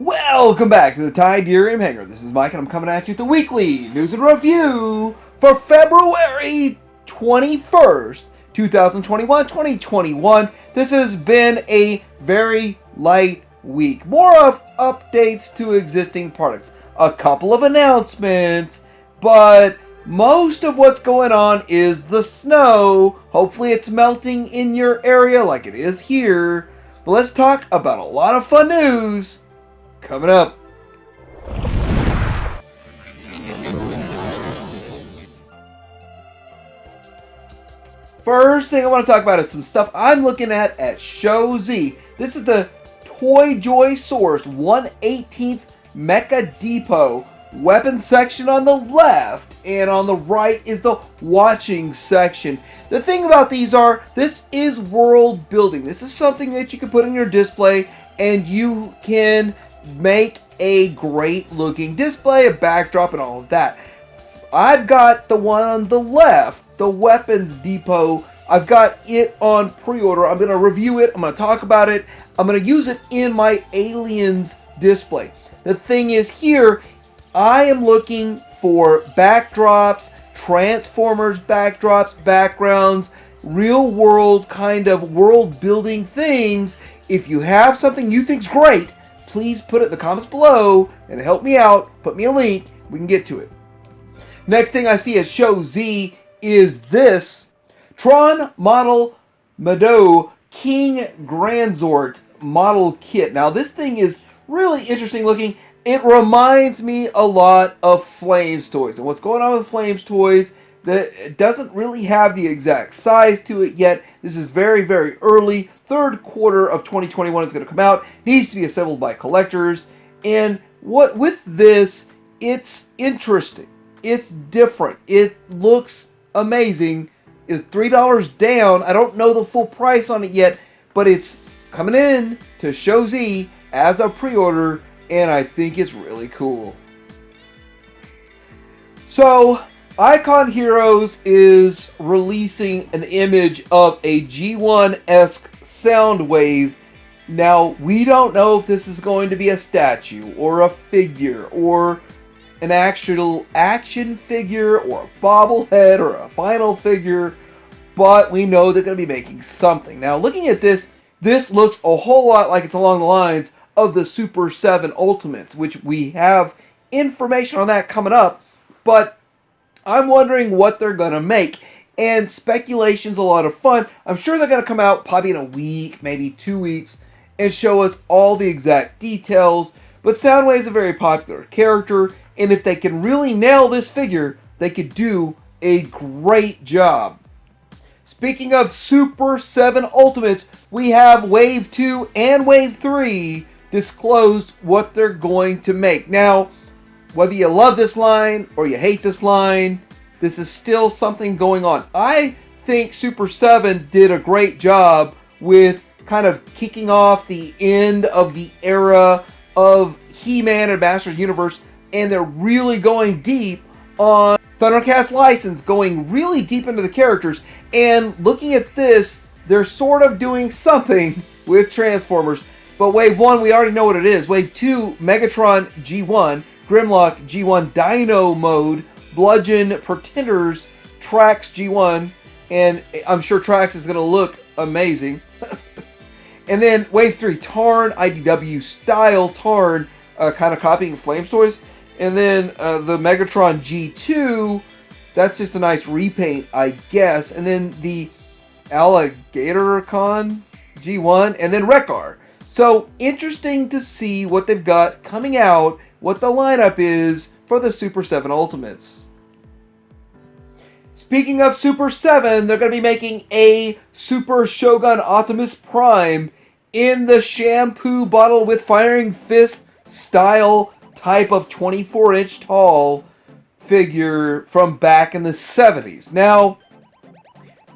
Welcome back to the Tidarium Hangar. This is Mike and I'm coming at you with the weekly news and review for February 21st, 2021. This has been a very light week. More of updates to existing products. A couple of announcements, but most of what's going on is the snow. Hopefully it's melting in your area like it is here. But let's talk about a lot of fun news coming up. First thing I want to talk about is some stuff I'm looking at Show Z. This is the Toy Joy Source 1/18 Mecha Depot weapon section on the left, and on the right is the watching section. The thing about these are, this is world building. This is something that you can put in your display and you can make a great looking display, a backdrop, and all of that. I've got the one on the left, the weapons depot. I've got it on pre-order. I'm going to review it. I'm going to talk about it. I'm going to use it in my Aliens display. The thing is here, I am looking for backdrops, Transformers backdrops, backgrounds, real world kind of world building things. If you have something you think's great, please put it in the comments below and help me out. Put me a link. We can get to it. Next thing I see at Show Z is this Tron Model Mado King Granzort model kit. Now this thing is really interesting looking. It reminds me a lot of Flames toys. And what's going on with Flames toys, that it doesn't really have the exact size to it yet. This is very, very early. Third quarter of 2021 is going to come out. Needs to be assembled by collectors. And what with this, it's interesting. It's different. It looks amazing. It's $3 down. I don't know the full price on it yet, but it's coming in to Show Z as a pre-order, and I think it's really cool. So, Icon Heroes is releasing an image of a G1-esque Soundwave. Now, we don't know if this is going to be a statue or a figure or an actual action figure or a bobblehead or a final figure, but we know they're going to be making something. Now, looking at this, this looks a whole lot like it's along the lines of the Super 7 Ultimates, which we have information on that coming up, but I'm wondering what they're going to make, and speculation's a lot of fun. I'm sure they're going to come out probably in a week, maybe 2 weeks, and show us all the exact details, but Soundwave is a very popular character, and if they can really nail this figure, they could do a great job. Speaking of Super 7 Ultimates, we have Wave 2 and Wave 3 disclosed what they're going to make. Now, whether you love this line or you hate this line, this is still something going on. I think Super 7 did a great job with kind of kicking off the end of the era of He-Man and Masters Universe, and they're really going deep on Thundercast license, going really deep into the characters. And looking at this, they're sort of doing something with Transformers. But Wave 1, we already know what it is. Wave 2, Megatron G1, Grimlock G1 Dino Mode, Bludgeon Pretenders, Trax G1, and I'm sure Trax is going to look amazing. And then Wave 3, Tarn, IDW style Tarn, kind of copying Flames toys. And then the Megatron G2, that's just a nice repaint, I guess. And then the Alligatorcon G1, and then Wreck-Ar. So, interesting to see what they've got coming out, what the lineup is for the Super 7 Ultimates. Speaking of Super 7, they're going to be making a Super Shogun Optimus Prime in the shampoo bottle with firing fist style type of 24-inch tall figure from back in the 70s. Now,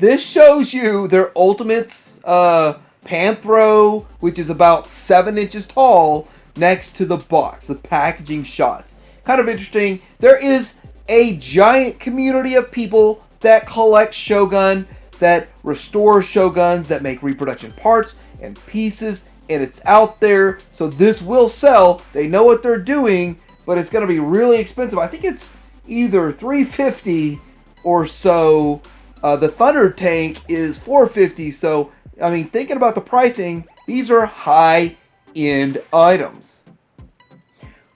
this shows you their Ultimates Panthro, which is about 7 inches tall, next to the box, the packaging shots. Kind of interesting. There is a giant community of people that collect Shogun, that restore Shoguns, that make reproduction parts and pieces. and it's out there, so this will sell. They know what they're doing, but it's going to be really expensive. I think it's either $350 or so. The Thunder Tank is $450. So, I mean, thinking about the pricing, these are high-end items.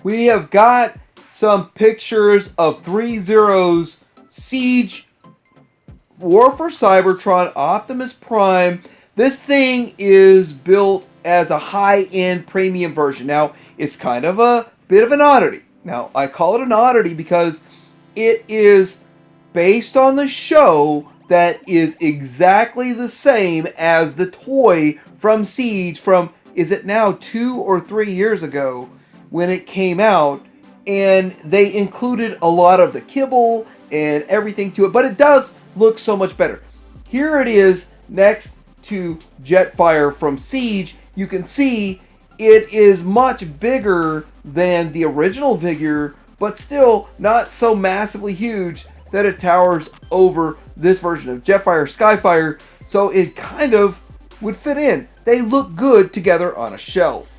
We have got some pictures of 3-Zero's Siege War for Cybertron Optimus Prime. This thing is built as a high-end premium version. Now, it's kind of a bit of an oddity. Now, I call it an oddity because it is based on the show that is exactly the same as the toy from Siege from, is it now 2 or 3 years ago when it came out, and they included a lot of the kibble and everything to it, but it does look so much better. Here it is next to Jetfire from Siege. You can see it is much bigger than the original figure, but still not so massively huge that it towers over this version of Jetfire Skyfire, so it kind of would fit in. They look good together on a shelf.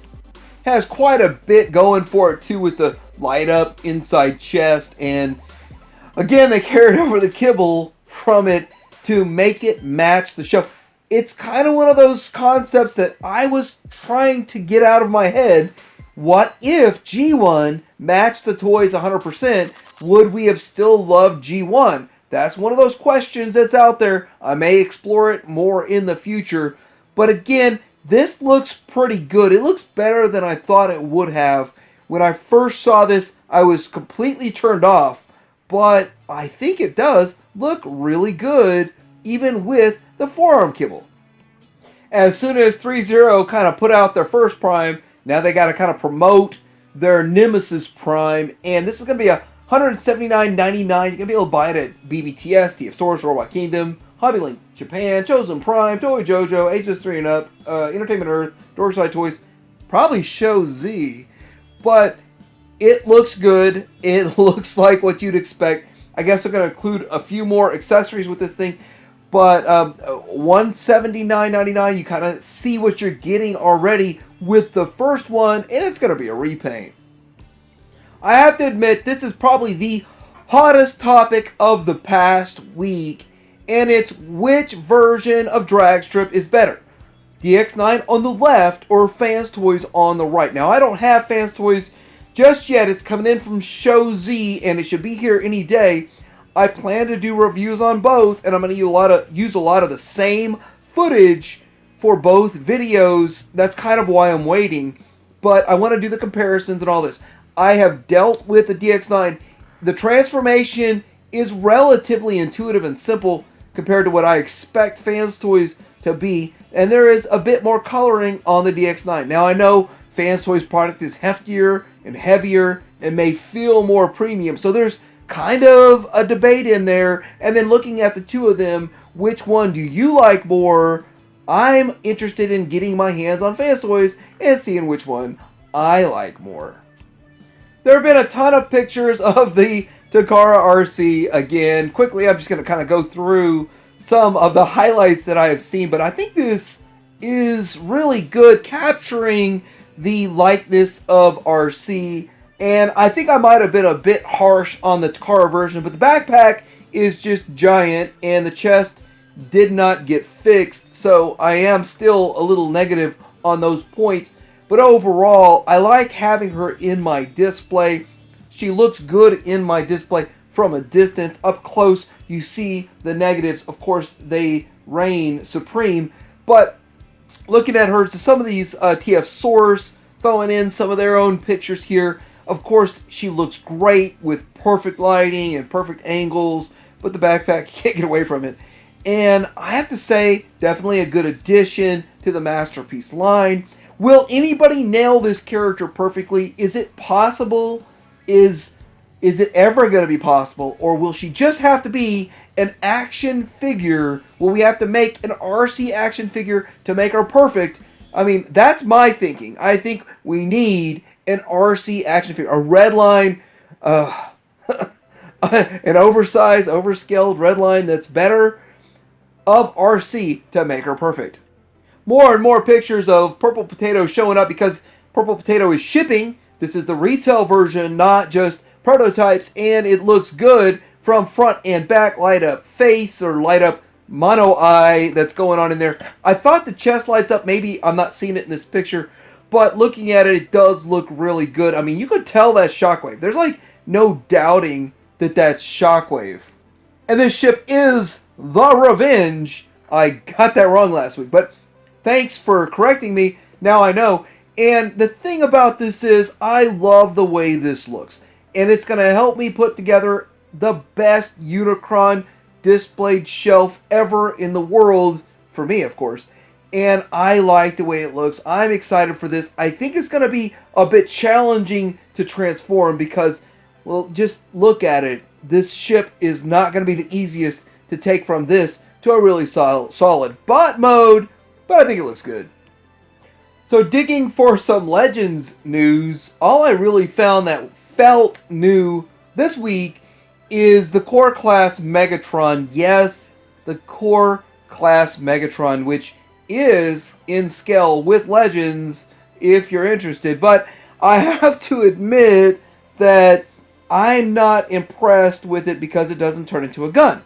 Has quite a bit going for it too with the light up inside chest, and again they carried over the kibble from it to make it match the show. It's kind of one of those concepts that I was trying to get out of my head. What if G1 matched the toys 100%? Would we have still loved G1? That's one of those questions that's out there. I may explore it more in the future. But again, this looks pretty good. It looks better than I thought it would have. When I first saw this, I was completely turned off. But I think it does look really good, even with the forearm kibble. As soon as 3-0 kind of put out their first Prime, now they got to kind of promote their Nemesis Prime. And this is going to be a $179.99. You're going to be able to buy it at BBTS, TF Robot Kingdom, Hobby Link Japan, Chosen Prime, Toy Jojo, HS3 and Up, Entertainment Earth, Dorkside Toys, probably Show Z. But it looks good. It looks like what you'd expect. I guess they're going to include a few more accessories with this thing. But $179.99, you kind of see what you're getting already with the first one, and it's going to be a repaint. I have to admit, this is probably the hottest topic of the past week, and it's which version of Dragstrip is better. DX9 on the left or Fans Toys on the right. Now, I don't have Fans Toys just yet. It's coming in from Show Z, and it should be here any day. I plan to do reviews on both, and I'm going to use a lot of the same footage for both videos. That's kind of why I'm waiting, but I want to do the comparisons and all this. I have dealt with the DX9. The transformation is relatively intuitive and simple compared to what I expect Fans Toys to be, and there is a bit more coloring on the DX9. Now, I know Fans Toys product is heftier and heavier and may feel more premium, so there's kind of a debate in there. And then looking at the two of them, which one do you like more? I'm interested in getting my hands on Fans Toys and seeing which one I like more. There have been a ton of pictures of the Takara RC. Again, quickly, I'm just going to kind of go through some of the highlights that I have seen, but I think this is really good, capturing the likeness of RC. And I think I might have been a bit harsh on the Takara version, but the backpack is just giant and the chest did not get fixed, so I am still a little negative on those points. But overall, I like having her in my display. She looks good in my display from a distance. Up close, you see the negatives. Of course, they reign supreme. But looking at her, so some of these TF Source throwing in some of their own pictures here. Of course, she looks great with perfect lighting and perfect angles, but the backpack, you can't get away from it. And I have to say, definitely a good addition to the Masterpiece line. Will anybody nail this character perfectly? Is it possible? Is it ever going to be possible? Or will she just have to be an action figure? Will we have to make an RC action figure to make her perfect? I mean, that's my thinking. I think we need an RC action figure. A red line, an oversized, overscaled red line that's better of RC to make her perfect. more and more pictures of Purple Potato showing up because Purple Potato is shipping. This is the retail version, not just prototypes, and it looks good from front and back. Light up face or light up mono eye that's going on in there. I thought the chest lights up. Maybe I'm not seeing it in this picture, but looking at it, it does look really good. I mean, you could tell that's Shockwave. There's like no doubting that that's Shockwave. And this ship is the Revenge. I got that wrong last week, but thanks for correcting me. Now I know. And the thing about this is I love the way this looks. And it's going to help me put together the best Unicron displayed shelf ever in the world, for me of course, and I like the way it looks. I'm excited for this. I think it's going to be a bit challenging to transform because, well, just look at it. This ship is not going to be the easiest to take from this to a really solid bot mode, but I think it looks good. So digging for some Legends news, all I really found that felt new this week is the Core Class Megatron. Yes, the Core Class Megatron, which is in scale with Legends if you're interested. But I have to admit that I'm not impressed with it because it doesn't turn into a gun.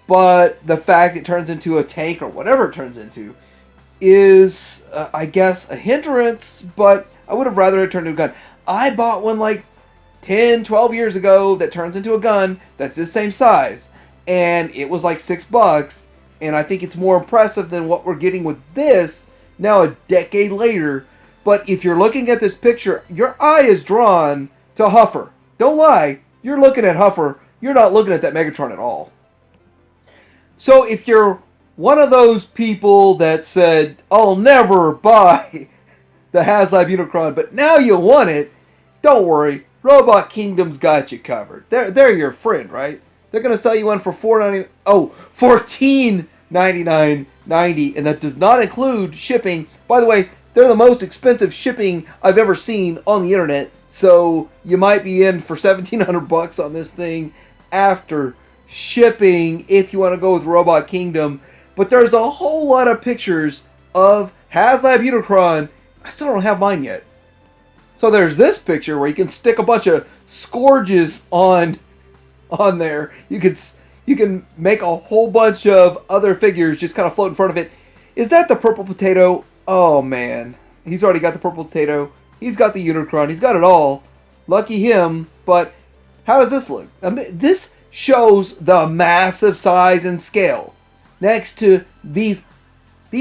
But the fact it turns into a tank or whatever it turns into is, I guess, a hindrance, but I would have rather it turned into a gun. I bought one like 10, 12 years ago that turns into a gun that's the same size, and it was like $6, and I think it's more impressive than what we're getting with this now a decade later. But if you're looking at this picture, your eye is drawn to Huffer. Don't lie, you're looking at Huffer, you're not looking at that Megatron at all. So if you're one of those people that said, I'll never buy the Haslab Unicron, but now you want it, don't worry. Robot Kingdom's got you covered. They're your friend, right? They're going to sell you one for $14.99.90, and that does not include shipping. By the way, they're the most expensive shipping I've ever seen on the internet, so you might be in for $1,700 on this thing after shipping if you want to go with Robot Kingdom. But there's a whole lot of pictures of Haslab Unicron. I still don't have mine yet. So there's this picture where you can stick a bunch of Scourges on there. You can make a whole bunch of other figures just kind of float in front of it. Is that the Purple Potato? Oh man, he's already got the Purple Potato. He's got the Unicron. He's got it all. Lucky him. But how does this look? I mean, this shows the massive size and scale. Next to these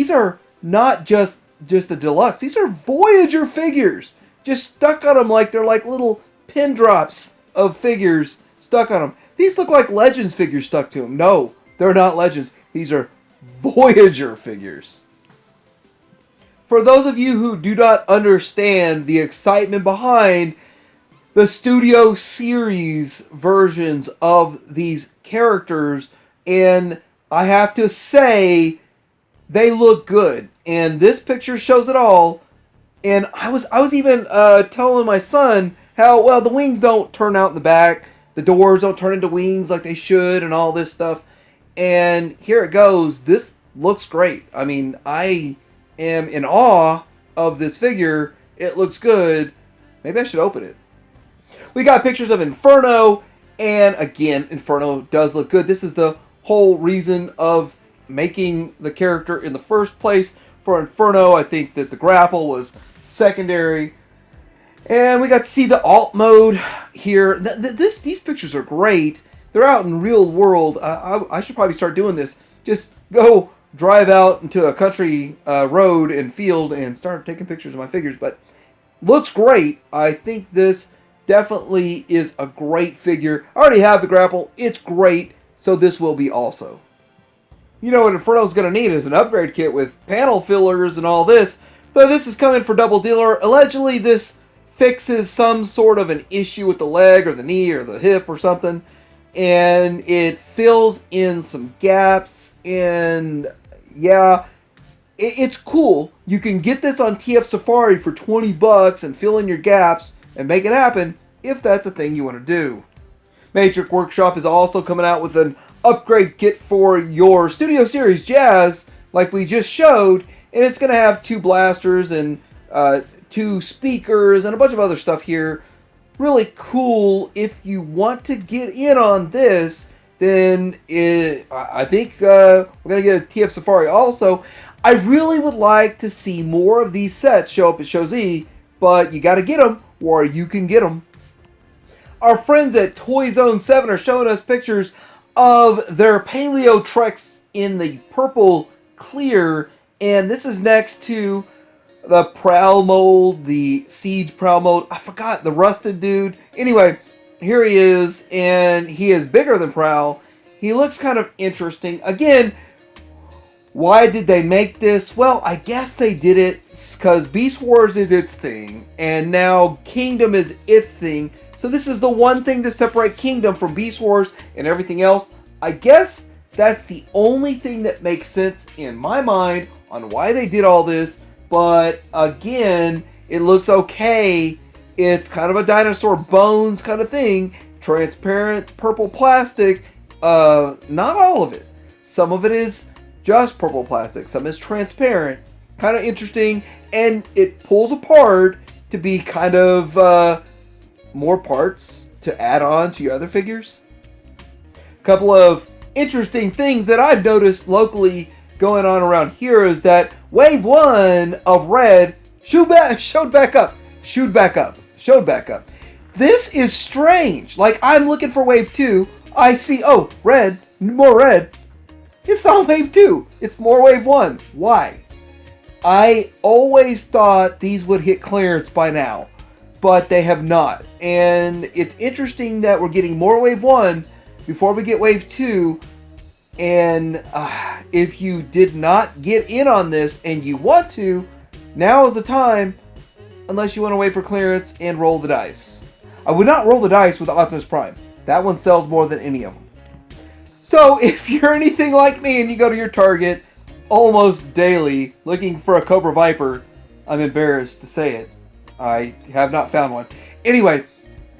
are not just the deluxe. These are Voyager figures. Just stuck on them like they're like little pin drops of figures stuck on them. These look like Legends figures stuck to them. No, they're not Legends. These are Voyager figures. For those of you who do not understand the excitement behind the Studio Series versions of these characters, and I have to say, they look good. And this picture shows it all. And I was even telling my son how, well, the wings don't turn out in the back. The doors don't turn into wings like they should and all this stuff. And here it goes. This looks great. I mean, I am in awe of this figure. It looks good. Maybe I should open it. We got pictures of Inferno. And again, Inferno does look good. This is the whole reason of making the character in the first place. For Inferno, I think that the grapple was secondary. And we got to see the alt mode here. These pictures are great. They're out in real world. I should probably start doing this. Just go drive out into a country road and field and start taking pictures of my figures. But looks great. I think this definitely is a great figure. I already have the grapple. It's great. So this will be also. You know what Inferno's going to need is an upgrade kit with panel fillers and all this. Though this is coming for Double Dealer. Allegedly this fixes some sort of an issue with the leg or the knee or the hip or something. And it fills in some gaps. And yeah, it's cool. You can get this on TF Safari for $20 and fill in your gaps and make it happen if that's a thing you want to do. Matrix Workshop is also coming out with an upgrade kit for your Studio Series Jazz, like we just showed, And it's going to have 2 blasters and 2 speakers and a bunch of other stuff here. Really cool. If you want to get in on this, then I think we're going to get a TF Safari also. I really would like to see more of these sets show up at Show Z, but you got to get them or you can get them. Our friends at Toy Zone 7 are showing us pictures of their Paleo Treks in the purple clear, and this is next to the Prowl mold, the Siege Prowl mold. I forgot the rusted dude. Anyway, here he is, and he is bigger than Prowl. He looks kind of interesting. Again, why did they make this? Well, I guess they did it because Beast Wars is its thing, and now Kingdom is its thing. So this is the one thing to separate Kingdom from Beast Wars and everything else. I guess that's the only thing that makes sense in my mind on why they did all this. But again, it looks okay. It's kind of a dinosaur bones kind of thing. Transparent purple plastic. Not all of it. Some of it is just purple plastic. Some is transparent. Kind of interesting. And it pulls apart to be kind of more parts to add on to your other figures. A couple of interesting things that I've noticed locally going on around here is that Wave 1 of Red showed back up. This is strange. Like, I'm looking for Wave 2. I see, oh, red, more red. It's not Wave 2. It's more Wave 1. Why? I always thought these would hit clearance by now, but they have not. And it's interesting that we're getting more Wave 1 before we get Wave 2. And if you did not get in on this and you want to, now is the time, unless you want to wait for clearance and roll the dice. I would not roll the dice with Optimus Prime. That one sells more than any of them. So if you're anything like me and you go to your Target almost daily looking for a Cobra Viper, I'm embarrassed to say it, I have not found one. Anyway,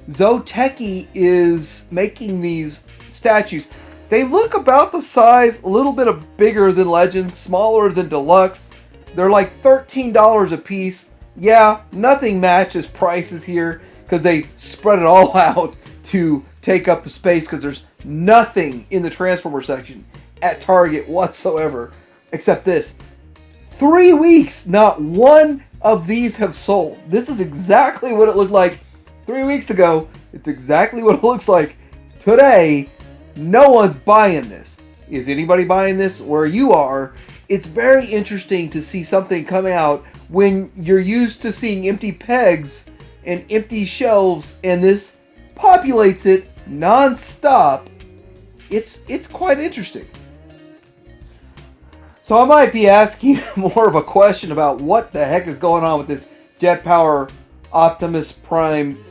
Zoteki is making these statues. They look about the size, a little bit bigger than Legends, smaller than Deluxe. They're like $13 a piece. Yeah, nothing matches prices here because they spread it all out to take up the space because there's nothing in the Transformer section at Target whatsoever except this. 3 weeks, not one of these have sold. This is exactly what it looked like 3 weeks ago. It's exactly what it looks like today. No one's buying this. Is anybody buying this where you are? It's very interesting to see something come out when you're used to seeing empty pegs and empty shelves, and this populates it non-stop. It's quite interesting. So I might be asking more of a question about what the heck is going on with this Jet Power Optimus Prime.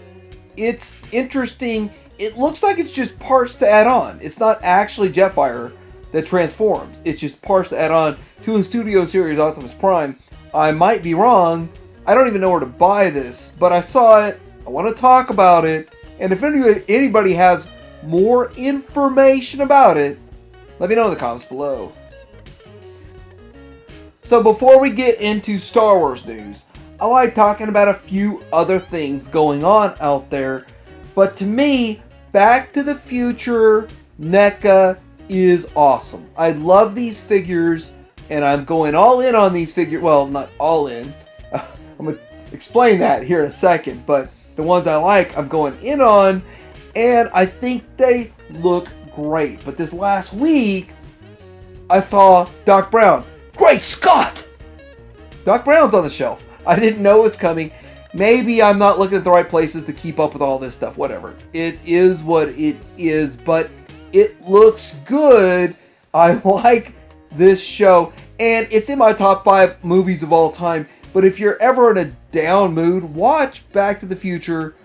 It's interesting. It looks like it's just parts to add on. It's not actually Jetfire that transforms. It's just parts to add on to a Studio Series Optimus Prime. I might be wrong. I don't even know where to buy this, but I saw it. I want to talk about it. And if anybody has more information about it, let me know in the comments below. So before we get into Star Wars news, I like talking about a few other things going on out there. But to me, Back to the Future NECA is awesome. I love these figures, and I'm going all in on these figures. Well, not all in. I'm going to explain that here in a second. But the ones I like, I'm going in on, and I think they look great. But this last week, I saw Doc Brown. Great Scott! Doc Brown's on the shelf. I didn't know it was coming. Maybe I'm not looking at the right places to keep up with all this stuff. Whatever. It is what it is, but it looks good. I like this show, and it's in my top 5 movies of all time. But if you're ever in a down mood, watch Back to the Future.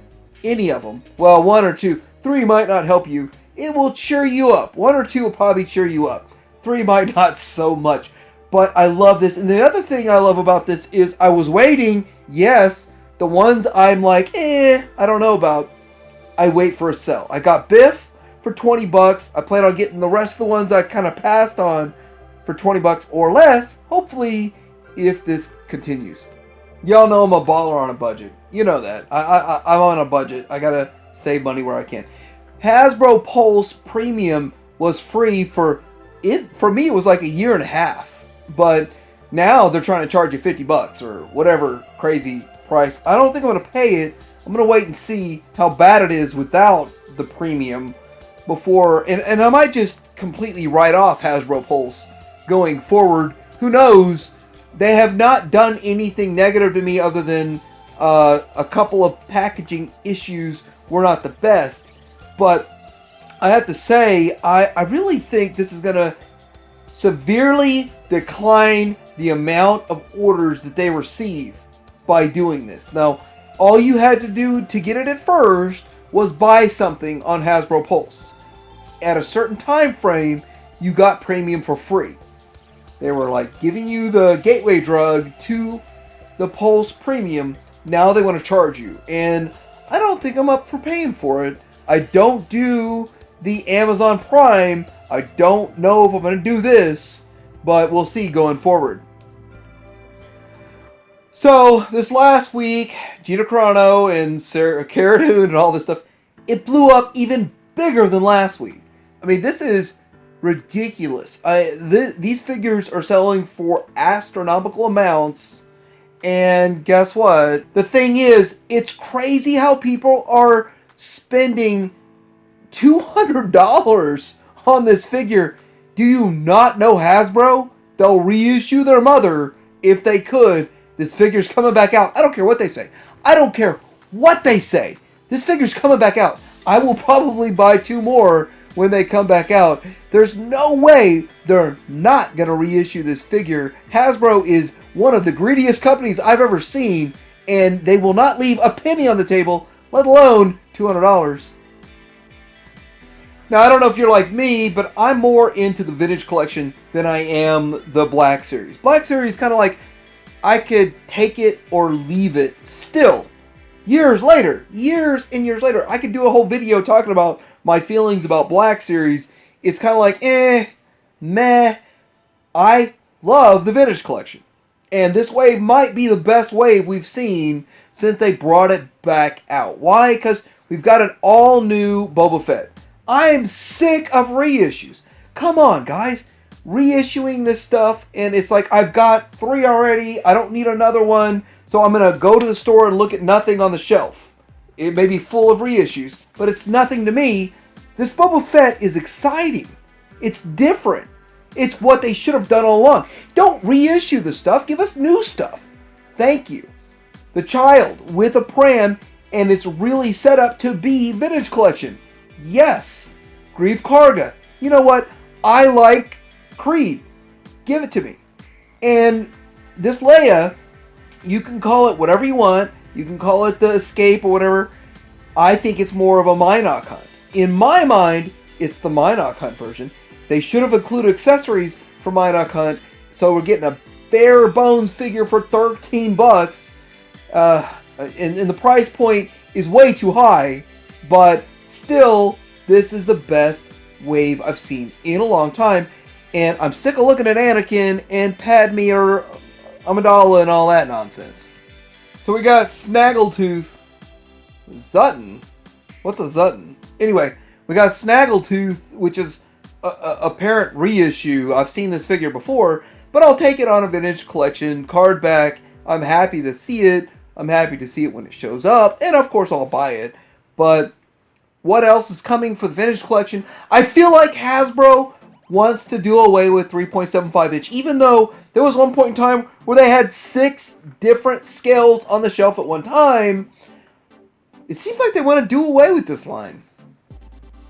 Any of them. Well, 1 or 2. 3 might not help you. It will cheer you up. 1 or 2 will probably cheer you up. 3 might not so much. But I love this. And the other thing I love about this is I was waiting. Yes, the ones I'm like, I don't know about. I wait for a sale. I got Biff for 20 bucks. I plan on getting the rest of the ones I kind of passed on for 20 bucks or less. Hopefully if this continues. Y'all know I'm a baller on a budget. You know that. I'm on a budget. I gotta save money where I can. Hasbro Pulse Premium was free for me. It was like a year and a half, but now they're trying to charge you $50 or whatever crazy price. I don't think I'm gonna pay it. I'm gonna wait and see how bad it is without the premium before, and I might just completely write off Hasbro Pulse going forward. Who knows? They have not done anything negative to me other than a couple of packaging issues were not the best. But I have to say, I really think this is going to severely decline the amount of orders that they receive by doing this. Now, all you had to do to get it at first was buy something on Hasbro Pulse. At a certain time frame, you got premium for free. They were like giving you the gateway drug to the Pulse Premium. Now they want to charge you. And I don't think I'm up for paying for it. I don't do the Amazon Prime. I don't know if I'm going to do this. But we'll see going forward. So this last week, Gina Carano and Cara Dune and all this stuff, it blew up even bigger than last week. I mean, this is ridiculous. These figures are selling for astronomical amounts, and guess what? The thing is, it's crazy how people are spending $200 on this figure. Do you not know Hasbro? They'll reissue their mother if they could. This figure's coming back out. I don't care what they say. I don't care what they say. This figure's coming back out. I will probably buy 2 more when they come back out. There's no way they're not going to reissue this figure. Hasbro is one of the greediest companies I've ever seen, and they will not leave a penny on the table, let alone $200. Now, I don't know if you're like me, but I'm more into the vintage collection than I am the Black Series. Black Series kind of like, I could take it or leave it. Still, years and years later, I could do a whole video talking about my feelings about Black Series. It's kind of like, meh. I love the vintage collection. And this wave might be the best wave we've seen since they brought it back out. Why? Because we've got an all-new Boba Fett. I am sick of reissues. Come on, guys. Reissuing this stuff, and it's like, I've got 3 already. I don't need another one. So I'm going to go to the store and look at nothing on the shelf. It may be full of reissues, but it's nothing to me. This Boba Fett is exciting. It's different. It's what they should have done all along. Don't reissue the stuff. Give us new stuff. Thank you. The Child with a pram, and it's really set up to be vintage collection. Yes. Grief Karga. You know what? I like Creed. Give it to me. And this Leia, you can call it whatever you want. You can call it the Escape or whatever. I think it's more of a Minok Hunt. In my mind, it's the Minok Hunt version. They should have included accessories for Minok Hunt, so we're getting a bare bones figure for $13. And the price point is way too high, but still, this is the best wave I've seen in a long time. And I'm sick of looking at Anakin and Padme or Amidala and all that nonsense. So we got Snaggletooth Sutton. What's a Sutton? Anyway, we got Snaggletooth, which is a parent reissue. I've seen this figure before, but I'll take it on a vintage collection card back. I'm happy to see it. I'm happy to see it when it shows up, and of course I'll buy it. But what else is coming for the vintage collection? I feel like Hasbro wants to do away with 3.75 inch, even though there was one point in time where they had 6 different scales on the shelf at one time. It seems like they want to do away with this line.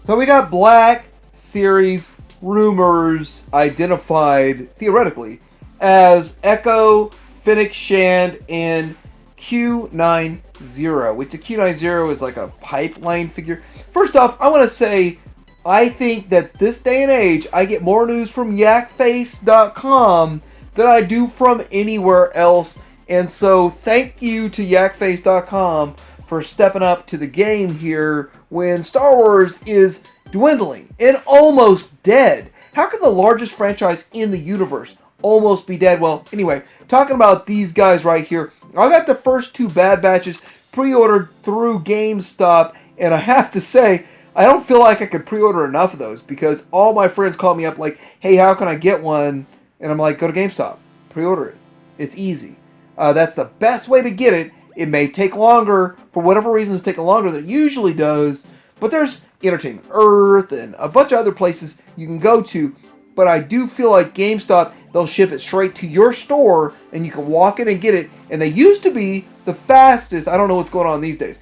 So we got Black Series rumors identified, theoretically, as Echo, Fennec Shand, and Q90, which the Q90 is like a pipeline figure. First off, I want to say, I think that this day and age, I get more news from yakface.com than I do from anywhere else. And so thank you to yakface.com for stepping up to the game here when Star Wars is dwindling and almost dead. How can the largest franchise in the universe almost be dead. Well, anyway, talking about these guys right here, I got the first 2 Bad Batches pre-ordered through GameStop, and I have to say, I don't feel like I could pre-order enough of those because all my friends call me up like, hey, how can I get one? And I'm like, go to GameStop, pre-order it. It's easy. That's the best way to get it. It may take longer, for whatever reason it's taking longer than it usually does, but there's Entertainment Earth and a bunch of other places you can go to. But I do feel like GameStop, they'll ship it straight to your store and you can walk in and get it. And they used to be the fastest. I don't know what's going on these days.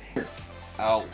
Out.